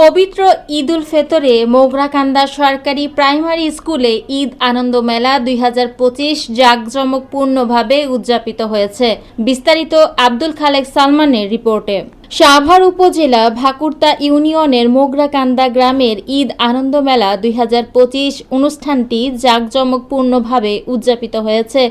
পবিত্র ঈদ উল ফিতরে মোগরাকান্দা সরকারি প্রাইমারি স্কুলে ঈদ আনন্দ মেলা 2025 জাঁকজমকপূর্ণভাবে উদযাপিত হয়েছে। বিস্তারিত আব্দুল খালেক সালমানের রিপোর্টে। সাভার উপজেলা ভাকুরতা ইউনিয়নের মোগরাকান্দা গ্রামের ঈদ আনন্দ মেলা 2025 অনুষ্ঠানটি জাঁকজমকপূর্ণভাবে উদযাপিত হয়েছে।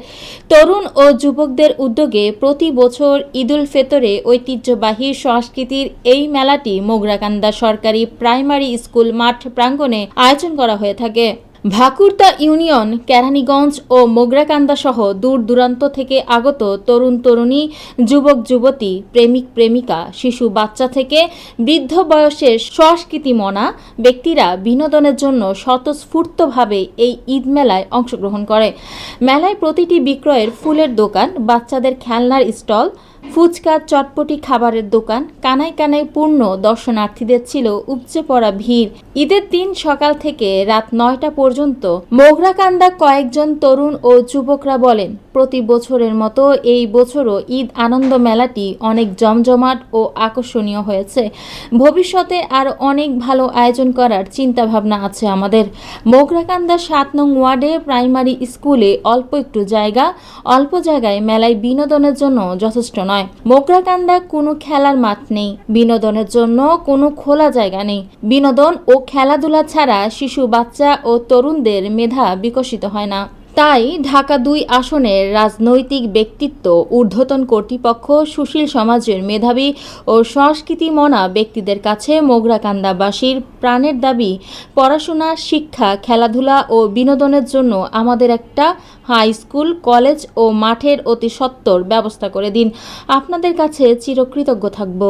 তরুণ ও যুবকদের উদ্যোগে প্রতি বছর ঈদ উল ফিতরে ঐতিহ্যবাহী সংস্কৃতির এই মেলাটি মোগরাকান্দা সরকারি প্রাইমারি স্কুল মাঠ প্রাঙ্গণে আয়োজন করা হয়ে থাকে। ভাকুরতা ইউনিয়ন, কেরানীগঞ্জ ও মোগরাকান্দা সহ দূর দূরান্ত থেকে আগত তরুণ তরুণী, যুবক যুবতী, প্রেমিক প্রেমিকা, শিশু বাচ্চা থেকে বৃদ্ধ বয়সের সংস্কৃতিমনা ব্যক্তিরা বিনোদনের জন্য স্বতঃস্ফূর্তভাবে এই ঈদ মেলায় অংশগ্রহণ করে। মেলায় প্রতিটি বিক্রয়ের ফুলের দোকান, বাচ্চাদের খেলনার স্টল, ফুচকা, চটপটি খাবারের দোকান, কানায় কানায় পূর্ণ দর্শনার্থীদের ছিল উপচে পড়া ভিড়। ঈদের দিন সকাল থেকে রাত 9টা পর্যন্ত মোগরাকান্দা কয়েকজন তরুণ ও যুবকরা বলেন, প্রতি বছরের মতো এই বছরও ঈদ আনন্দ মেলাটি অনেক জমজমাট ও আকর্ষণীয় হয়েছে। ভবিষ্যতে আর অনেক ভালো আয়োজন করার চিন্তাভাবনা আছে আমাদের। মোগরাকান্দা 7 নং ওয়ার্ডে প্রাইমারি স্কুলে অল্প একটু জায়গা, অল্প জায়গায় মেলায় বিনোদনের জন্য যথেষ্ট নয়। মোগরাকান্দা কোনো খেলার মাঠ নেই, বিনোদনের জন্য কোনো খোলা জায়গা নেই। বিনোদন ও খেলাধুলা ছাড়া শিশু বাচ্চা ও তরুণদের মেধা বিকশিত হয় না। তাই ঢাকা 2 আসনের রাজনৈতিক ব্যক্তিত্ব, ঊর্ধ্বতন কর্তৃপক্ষ, সুশীল সমাজের মেধাবী ও সংস্কৃতিমনা ব্যক্তিদের কাছে মোগরাকান্দাবাসীর প্রাণের দাবি, পড়াশোনা, শিক্ষা, খেলাধুলা ও বিনোদনের জন্য আমাদের একটা হাই স্কুল, কলেজ ও মাঠের অতি সত্বর ব্যবস্থা করে দিন। আপনাদের কাছে চিরকৃতজ্ঞ থাকব।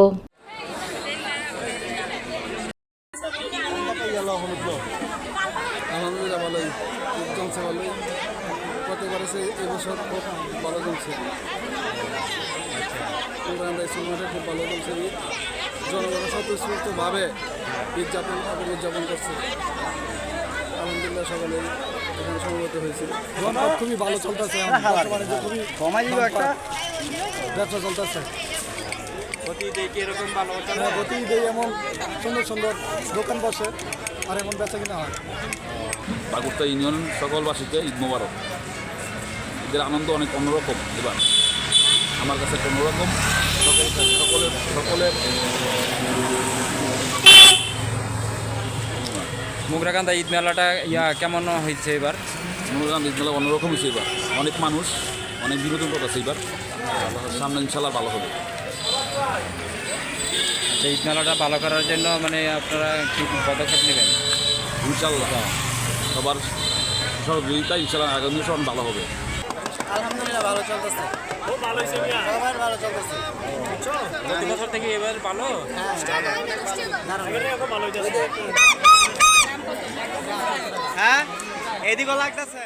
আলহামদুলিল্লাহ ভালোই, খুব জমছে ভালোই। প্রত্যেকবার এবছর খুব ভালো জমছে। মাঠে খুব ভালো জমছে। জনগণ স্বতঃস্ফূর্তভাবে উদযাপন করছে। আলহামদুলিল্লাহ সকলে এখানে সমবেত হয়েছে। খুবই ভালো চলতেছে, ব্যবসা চলতেছে। প্রতি ঈদে এমন সুন্দর সুন্দর দোকান বসে আর এমন বেচা কিনা হয়। ভাকুরতা ইউনিয়ন সকলবাসীকে ঈদ মোবারক। ঈদের আনন্দ অনেক অন্যরকম। এবার আমার কাছে অন্যরকম। সকলের মোগরাকান্দা ঈদ মেলাটা কেমন হয়েছে এবার? মোগরাকান্দা ঈদ মেলা অন্যরকম হয়েছে এবার। অনেক মানুষ, অনেক বিনোদন করতেছে এবার। সামনে ইনশাল্লাহ ভালো হবে। আচ্ছা, ঈদ মেলাটা ভালো করার জন্য মানে আপনারা কি পদক্ষেপ নেবেন? ইনশাল্লাহ সবার সহযোগিতা ইনশাল্লাহ আগামী দিন ভালো হবে। আলহামদুলিল্লাহ ভালো চলতেছে। খুব ভালো হয়েছে, সবার ভালো চলতেছে। প্রতি বছর থেকে এবার ভালো। হ্যাঁ, এদিকে লাগতেছে।